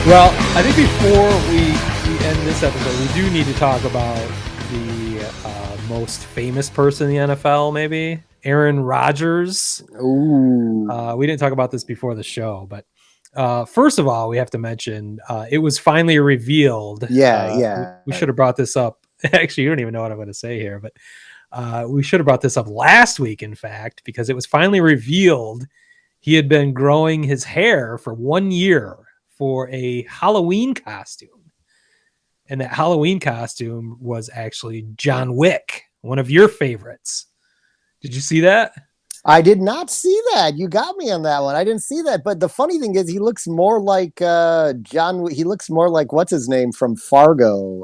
Well, I think before we end this episode, we do need to talk about the most famous person in the NFL, maybe Aaron Rodgers. Ooh. We didn't talk about this before the show, but first of all, we have to mention it was finally revealed. We should have brought this up. Actually, you don't even know what I'm going to say here, but we should have brought this up last week, in fact, because it was finally revealed he had been growing his hair for 1 year for a Halloween costume. And that Halloween costume was actually John Wick, one of your favorites. Did you see that? I did not see that. You got me on that one. I didn't see that. But the funny thing is, he looks more like John. He looks more like what's his name from Fargo,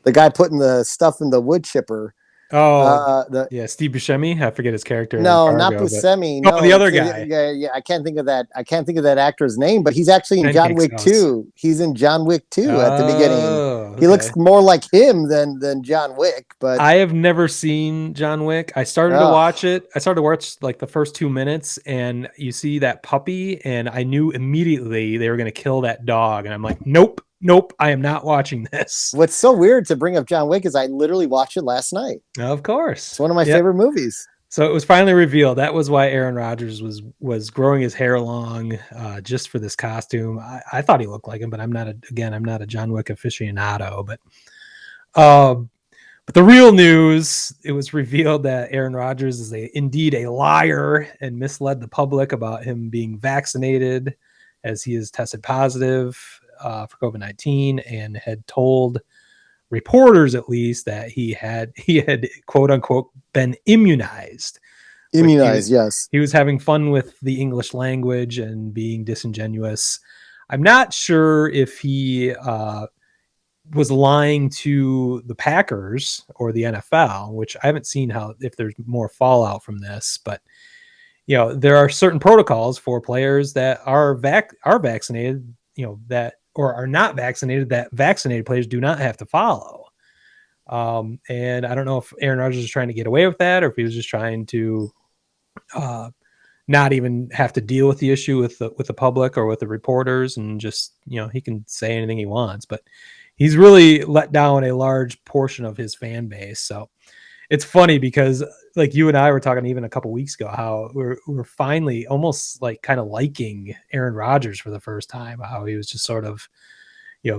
the guy putting the stuff in the wood chipper. Steve Buscemi. I forget his character. No, not Buscemi. No, the other guy. Yeah. I can't think of that. I can't think of that actor's name. But he's actually in John Wick 2. He's in John Wick 2 at the beginning. He looks more like him than John Wick. But I have never seen John Wick. I started to watch it. I started to watch like the first 2 minutes, and you see that puppy, and I knew immediately they were going to kill that dog, and I'm like, nope, I am not watching this. What's so weird to bring up John Wick is I literally watched it last night. Of course. It's one of my favorite movies. So it was finally revealed. That was why Aaron Rodgers was growing his hair long just for this costume. I thought he looked like him, but I'm not a John Wick aficionado. But the real news, it was revealed that Aaron Rodgers is indeed a liar and misled the public about him being vaccinated, as he has tested positive for COVID-19 and had told reporters, at least, that he had quote unquote been immunized. Yes. He was having fun with the English language and being disingenuous. I'm not sure if he was lying to the Packers or the NFL, which I haven't seen if there's more fallout from this, but there are certain protocols for players that are vaccinated, that or are not vaccinated, that vaccinated players do not have to follow. And I don't know if Aaron Rodgers is trying to get away with that, or if he was just trying to not even have to deal with the issue with the public or with the reporters, and just, he can say anything he wants, but he's really let down a large portion of his fan base. So it's funny because, like, you and I were talking even a couple weeks ago, how we're finally almost like kind of liking Aaron Rodgers for the first time, how he was just sort of, he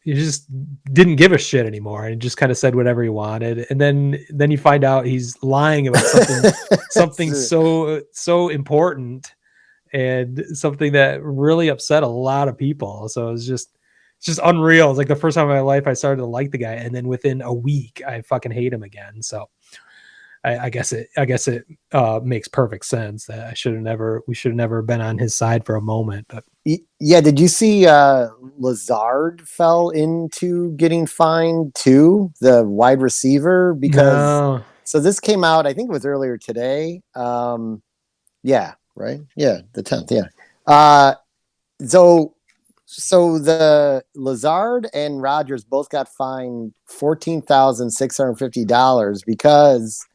just didn't give a shit anymore and just kind of said whatever he wanted. And then you find out he's lying about something so important, and something that really upset a lot of people. So it's just unreal. It's like the first time in my life I started to like the guy, and then within a week I fucking hate him again. So I guess it makes perfect sense that we should have never been on his side for a moment. But yeah, did you see Lazard fell into getting fined too, the wide receiver? Because so this came out, I think it was earlier today. Yeah, right. Yeah, the 10th. Yeah. So the Lazard and Rodgers both got fined $14,650 because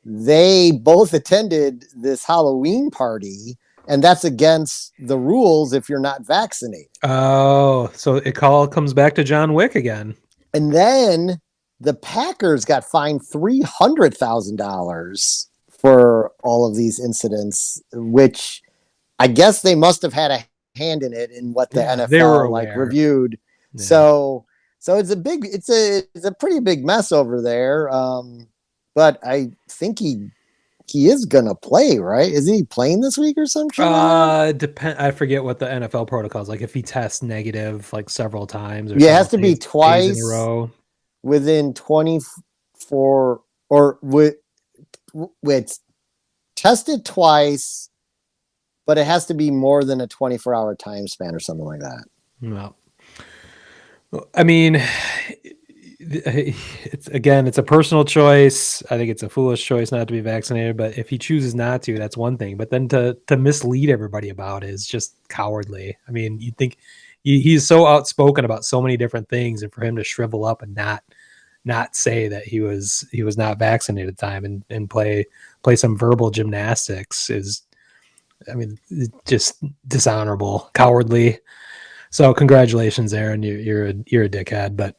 they both attended this Halloween party, and that's against the rules if you're not vaccinated. Oh, so it all comes back to John Wick again. And then the Packers got fined $300,000 for all of these incidents, which I guess they must have had a hand in it, in what the NFL reviewed. Yeah. So it's a pretty big mess over there. But I think he is gonna play, right? Is he playing this week or something? I forget what the NFL protocol is like. If he tests negative like several times, it has to be twice in a row within 24, or with tested twice, but it has to be more than a 24-hour time span or something like that. No, I mean, it's a personal choice. I think it's a foolish choice not to be vaccinated, but if he chooses not to, that's one thing. But then to mislead everybody about it is just cowardly. I mean, you'd think he's so outspoken about so many different things, and for him to shrivel up and not say that he was not vaccinated at the time and play some verbal gymnastics is, I mean, just dishonorable, cowardly. So congratulations, Aaron. You're a dickhead, but